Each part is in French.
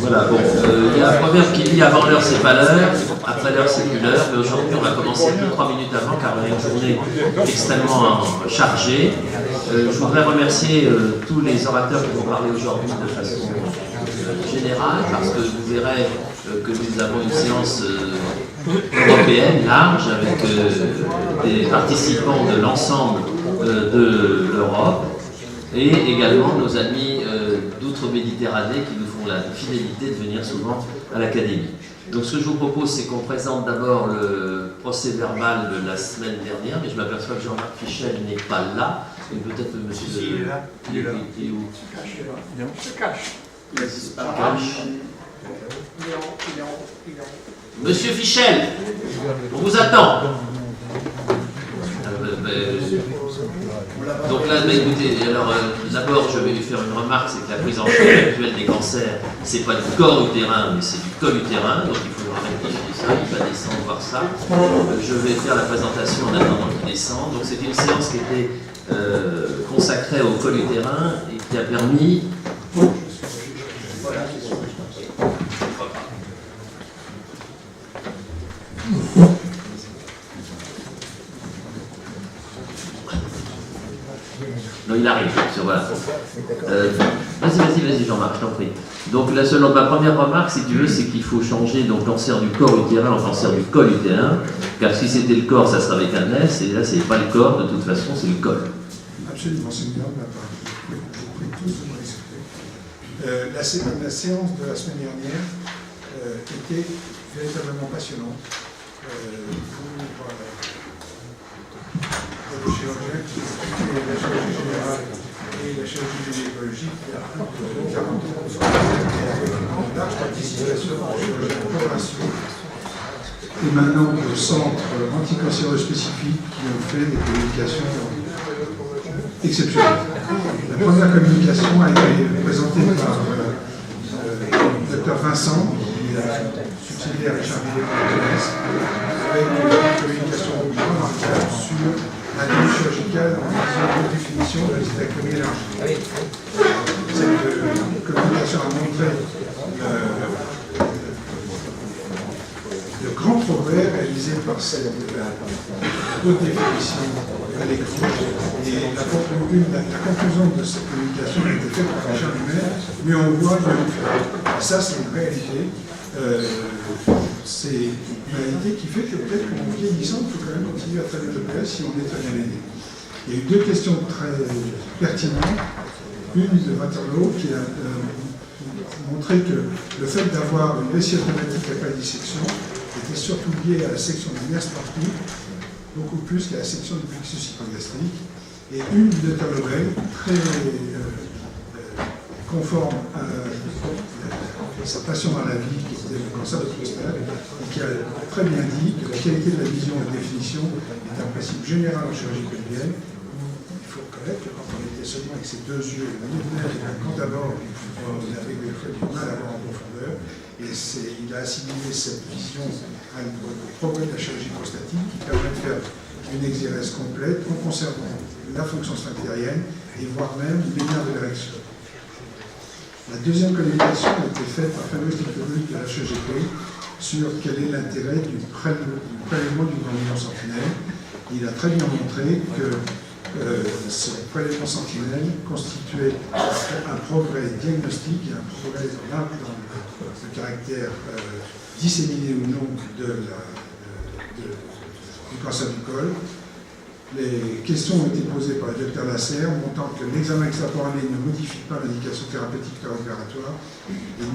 Voilà, bon, il y a un proverbe qui dit avant l'heure c'est pas l'heure, après l'heure c'est plus l'heure, mais aujourd'hui on va commencer plus 3 minutes avant car on a une journée extrêmement chargée. Je voudrais remercier tous les orateurs qui vont parler aujourd'hui de façon générale parce que vous verrez que nous avons une séance européenne large avec des participants de l'ensemble de l'Europe et également nos amis d'outre-Méditerranée qui nous font la fidélité de venir souvent à l'Académie. Donc ce que je vous propose, c'est qu'on présente d'abord le procès verbal de la semaine dernière, mais je m'aperçois que Jean-Marc Fichel n'est pas là, et peut-être que monsieur... Si, il est là. Il est là. Il est où? Il se cache. Il se cache. Monsieur Fichel, on vous attend. Donc là, écoutez, alors d'abord je vais lui faire une remarque, c'est que la prise en charge actuelle des cancers, c'est pas du corps utérin, mais c'est du col utérin, donc il faudra rectifier ça, il va descendre voir ça. Je vais faire la présentation en attendant qu'il descende. Donc c'est une séance qui était consacrée au col utérin et qui a permis... Non, il arrive, voilà. Vas-y Jean-Marc, je t'en prie. Donc ma première remarque, si tu veux, c'est qu'il faut changer donc cancer du corps utérin en cancer du col utérin, car si c'était le corps, ça serait avec un S, et là, c'est pas le corps, de toute façon, c'est le col. Absolument, c'est une grande la séance de la semaine dernière était véritablement passionnante pour le chirurgien qui fait la chirurgie générale et la chirurgie gynécologique il y a plus de 40 ans. Une large participation en chirurgie de préparation. Et maintenant, le centre anticancéreux spécifique qui ont fait des communications exceptionnelles. La première communication a été présentée par le Dr Vincent, qui est succédé à Richard Villet avec une communication remarquable sur l'anatomie chirurgicale en faisant une définition de la hystérectomie élargie. Cette communication a montré le grand progrès réalisé par cette haute définition à l'écran. Et la conclusion de cette communication a été faite par Richard lui-même, mais on voit bien fait. Et ça, c'est une réalité. C'est une réalité qui fait que peut-être qu'en vieillissant, il faut quand même continuer à travailler de si on est très bien aidé. Il y a eu deux questions très pertinentes. Une de Waterloo qui a montré que le fait d'avoir une vessie automatique à pas de dissection était surtout lié à la section du nerf sportif, beaucoup plus qu'à la section du plexus hypogastrique. Et une de Talobel, très conforme à sa passion dans la vie, qui était le cancer de prostate, et qui a très bien dit que la qualité de la vision et de la définition est un principe général en chirurgie pelvienne. Il faut reconnaître que quand on était seulement avec ses deux yeux, quand d'abord on avait du mal à voir en profondeur, et il a assimilé cette vision au progrès de la chirurgie prostatique qui permet de faire une exérèse complète en conservant la fonction sphinctérienne et voire même une manière de l'érection. La deuxième communication a été faite par Fabrice Nicolovic de la HGP sur quel est l'intérêt du prélèvement du ganglion sentinelle. Il a très bien montré que ce prélèvement sentinelle constituait un progrès diagnostique et un progrès dans le caractère disséminé ou non du cancer du col. Les questions ont été posées par le Dr Lasserre, montrant que l'examen extracorporel ne modifie pas l'indication thérapeutique opératoire et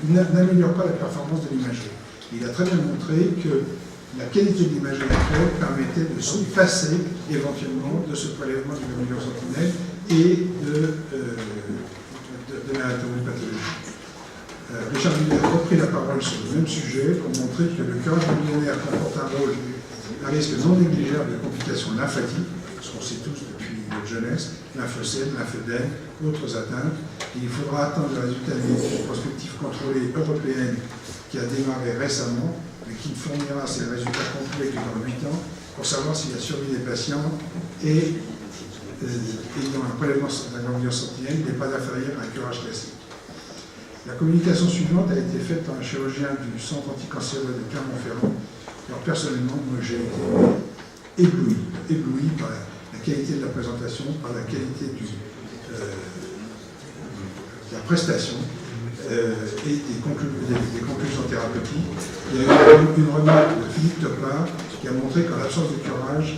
n'améliore pas la performance de l'imagerie. Il a très bien montré que la qualité de l'imagerie actuelle permettait de se passer éventuellement de ce prélèvement du ganglion sentinelle et de l'anatomie pathologique. Richard Villet a repris la parole sur le même sujet pour montrer que le curage ganglionnaire comporte un rôle, un risque non négligeable de complications lymphatiques, ce qu'on sait tous depuis notre jeunesse, lymphocène, lymphœdème, autres atteintes. Il faudra attendre le résultat d'une étude prospective contrôlée européenne qui a démarré récemment, mais qui fournira ses résultats complets dans 8 ans pour savoir si la survie des patients est ayant un prélèvement d'un ganglion sentinelle n'est pas inférieur à un curage classique. La communication suivante a été faite par un chirurgien du centre anticancéreux de Clermont-Ferrand. Alors personnellement, moi j'ai été ébloui par la qualité de la présentation, par la qualité de la prestation et des conclusions thérapeutiques. Il y a eu une remarque de Philippe Topard qui a montré qu'en l'absence de curage,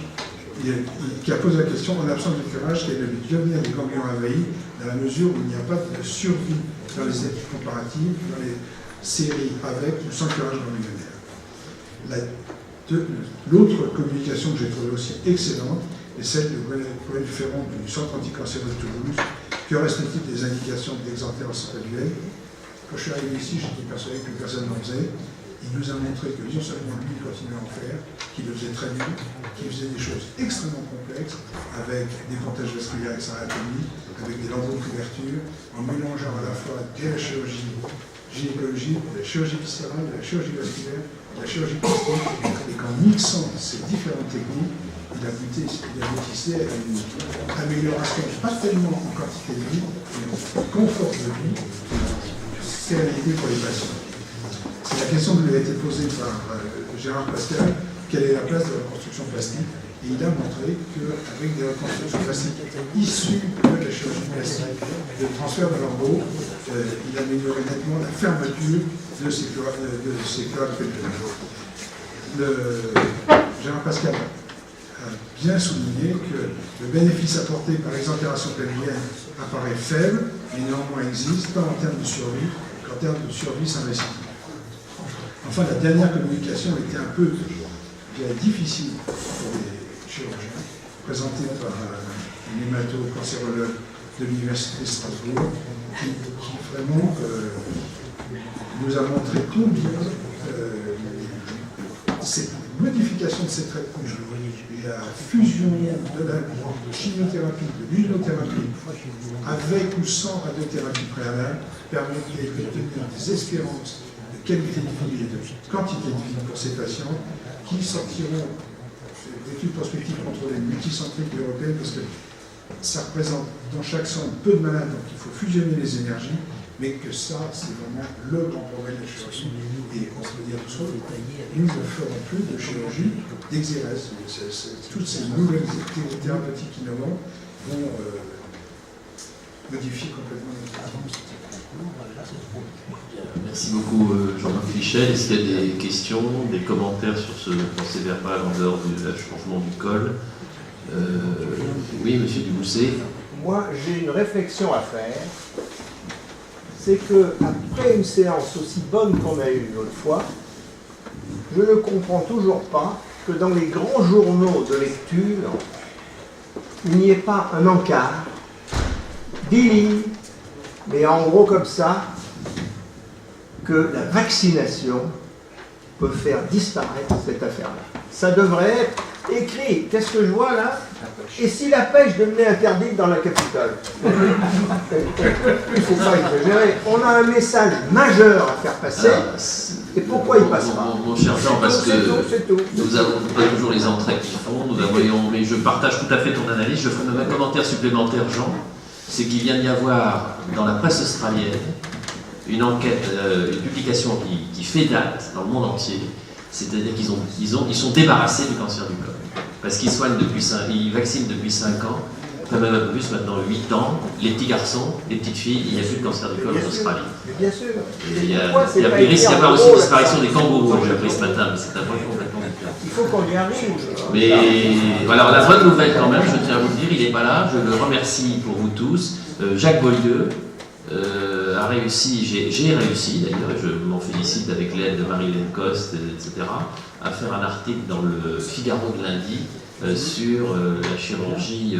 qui a posé la question, en l'absence de curage, quel est le devenir des ganglions envahis, dans la mesure où il n'y a pas de survie dans les études comparatives, dans les séries avec ou sans curage ganglionnaire. L'autre communication que j'ai trouvée aussi excellente est celle de Gwenel Ferron du Centre anticancéreux de Toulouse. Que reste-t-il des indications d'exantérance graduelle? Quand je suis arrivé ici, j'étais persuadé que personne n'en faisait. Il nous a montré que non seulement lui continuait à en faire, qu'il le faisait très bien, qu'il faisait des choses extrêmement complexes, avec des pontages vasculaires et sans anatomie, avec des lambeaux de couverture, en mélangeant à la fois de la chirurgie gynécologique, de la chirurgie viscérale, de la chirurgie vasculaire, de la chirurgie plastique, et qu'en mixant ces différentes techniques, il aboutissait à une amélioration, pas tellement en quantité de vie, mais en confort de vie, sérénité pour les patients. C'est la question qui lui a été posée par Gérard Pascal, quelle est la place de la reconstruction plastique? Et il a montré qu'avec des reconstructions plastiques issues de la chirurgie plastique, le transfert de lambeaux, il améliorait nettement la fermeture de ces cloaques pelviennes. Gérard Pascal a bien souligné que le bénéfice apporté par l'exentération pelvienne apparaît faible, mais néanmoins existe, tant en termes de survie qu'en termes de survie sans récidive. Enfin, la dernière communication était un peu difficile pour les chirurgiens, présentée par un hémato-cancérologue de l'Université de Strasbourg, qui vraiment nous a montré combien cette modification de ces traitements, la fusion de la chimiothérapie, de l'immunothérapie, avec ou sans radiothérapie préalable, permettait d'obtenir des espérances de qualité de vie et de quantité de vie pour ces patients qui sortiront d'études prospectives contrôlées multicentriques européennes parce que ça représente dans chaque centre peu de malades, donc il faut fusionner les énergies, mais que ça, c'est vraiment le grand problème de la chirurgie. Et on peut dire tout ça, nous ne ferons plus de chirurgie d'exérèse. Toutes ces nouvelles thérapeutiques innovantes vont modifier complètement notre pratique. Merci beaucoup Jean-Marc Fichel. Est-ce qu'il y a des questions, des commentaires sur ce procès-verbal en dehors du changement du col? Oui, monsieur Dubousset. Moi, j'ai une réflexion à faire. C'est qu'après une séance aussi bonne qu'on a eue l'autre fois, je ne comprends toujours pas que dans les grands journaux de lecture, il n'y ait pas un encart, 10 lignes, mais en gros comme ça, que la vaccination peut faire disparaître cette affaire-là. Ça devrait être écrit. Qu'est-ce que je vois là? Et si la pêche devenait interdite dans la capitale? Il ne faut pas exagérer. On a un message majeur à faire passer. Et pourquoi il passe pas? Mon cher Jean, parce que nous n'avons pas toujours les entrées qu'il faut, mais je partage tout à fait ton analyse. Je ferai un commentaire supplémentaire, Jean. C'est qu'il vient d'y avoir dans la presse australienne une enquête, une publication qui fait date dans le monde entier. C'est-à-dire qu'ils sont débarrassés du cancer du col. Parce qu'ils ils vaccinent depuis 5 ans, quand même un peu plus maintenant 8 ans, les petits garçons, les petites filles, il n'y a plus de cancer du col en Australie. Bien sûr. Il risque d'y avoir aussi une disparition des kangourous, j'ai appris ce matin, mais c'est un point complètement différent. Il faut qu'on y arrive. Mais voilà, la bonne nouvelle quand même, je tiens à vous le dire, il n'est pas là, je le remercie pour vous tous. Jacques Beaulieu a réussi, j'ai réussi d'ailleurs, et je m'en félicite avec l'aide de Marie-Hélène Coste, etc., à faire un article dans le Figaro de lundi sur la chirurgie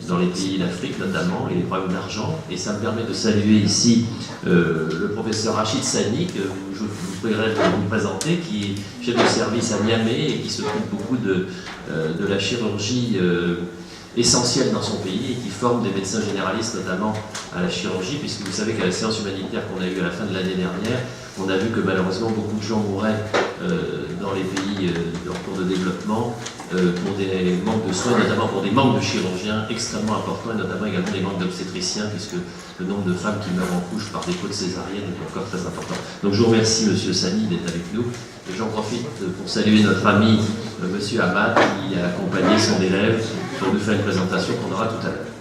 dans les pays d'Afrique notamment, et les problèmes d'argent. Et ça me permet de saluer ici le professeur Rachid Sani, que je vous prierai de vous présenter, qui est chef de service à Niamey et qui s'occupe beaucoup de la chirurgie essentielle dans son pays et qui forme des médecins généralistes notamment à la chirurgie, puisque vous savez qu'à la séance humanitaire qu'on a eue à la fin de l'année dernière, on a vu que malheureusement beaucoup de gens mouraient dans les pays en cours de développement pour des manques de soins, notamment pour des manques de chirurgiens extrêmement importants, et notamment également des manques d'obstétriciens, puisque le nombre de femmes qui meurent en couche par défaut de césarienne est encore très important. Donc je vous remercie, M. Sani, d'être avec nous. Et j'en profite pour saluer notre ami, M. Hamad, qui a accompagné son élève pour nous faire une présentation qu'on aura tout à l'heure.